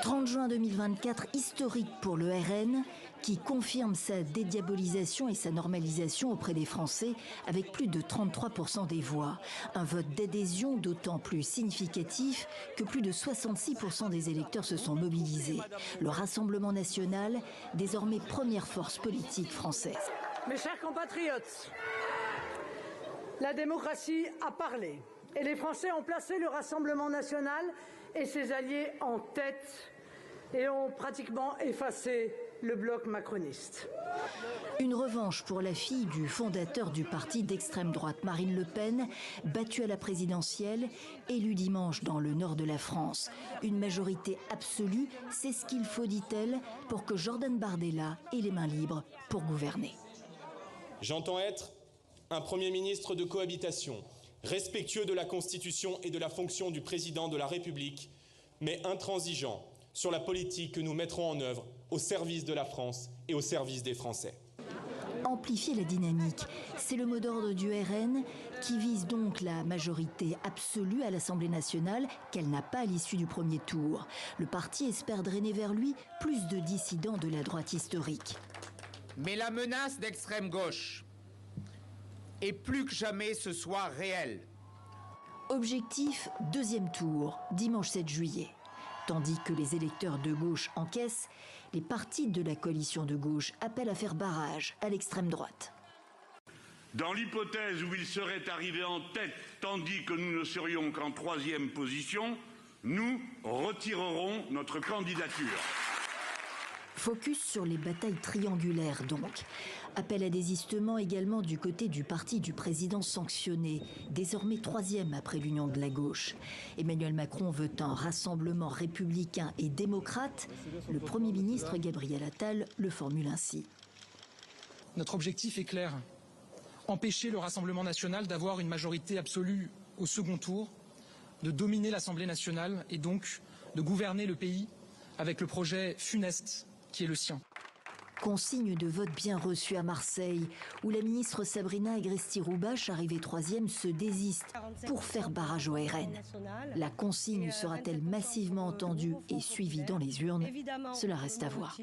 30 juin 2024, historique pour le RN, qui confirme sa dédiabolisation et sa normalisation auprès des Français avec plus de 33% des voix. Un vote d'adhésion d'autant plus significatif que plus de 66% des électeurs se sont mobilisés. Le Rassemblement national, désormais première force politique française. Mes chers compatriotes, la démocratie a parlé et les Français ont placé le Rassemblement national et ses alliés en tête et ont pratiquement effacé le bloc macroniste. Une revanche pour la fille du fondateur du parti d'extrême droite, Marine Le Pen, battue à la présidentielle, élue dimanche dans le nord de la France. Une majorité absolue, c'est ce qu'il faut, dit-elle, pour que Jordan Bardella ait les mains libres pour gouverner. J'entends être un Premier ministre de cohabitation, respectueux de la Constitution et de la fonction du président de la République, mais intransigeant sur la politique que nous mettrons en œuvre au service de la France et au service des Français. Amplifier la dynamique, c'est le mot d'ordre du RN qui vise donc la majorité absolue à l'Assemblée nationale qu'elle n'a pas à l'issue du premier tour. Le parti espère drainer vers lui plus de dissidents de la droite historique. Mais la menace d'extrême gauche est plus que jamais ce soir réelle. Objectif, deuxième tour, dimanche 7 juillet. Tandis que les électeurs de gauche encaissent, les partis de la coalition de gauche appellent à faire barrage à l'extrême droite. Dans l'hypothèse où il serait arrivé en tête, tandis que nous ne serions qu'en troisième position, nous retirerons notre candidature. Focus sur les batailles triangulaires donc. Appel à désistement également du côté du parti du président sanctionné, désormais troisième après l'union de la gauche. Emmanuel Macron veut un rassemblement républicain et démocrate. Le Premier ministre Gabriel Attal le formule ainsi. Notre objectif est clair. Empêcher le Rassemblement national d'avoir une majorité absolue au second tour, de dominer l'Assemblée nationale et donc de gouverner le pays avec le projet funeste qui est le sien. Consigne de vote bien reçue à Marseille, où la ministre Sabrina Agresti-Roubache, arrivée troisième, se désiste pour faire barrage au RN. La consigne sera-t-elle massivement entendue et suivie dans les urnes? Cela reste à voir.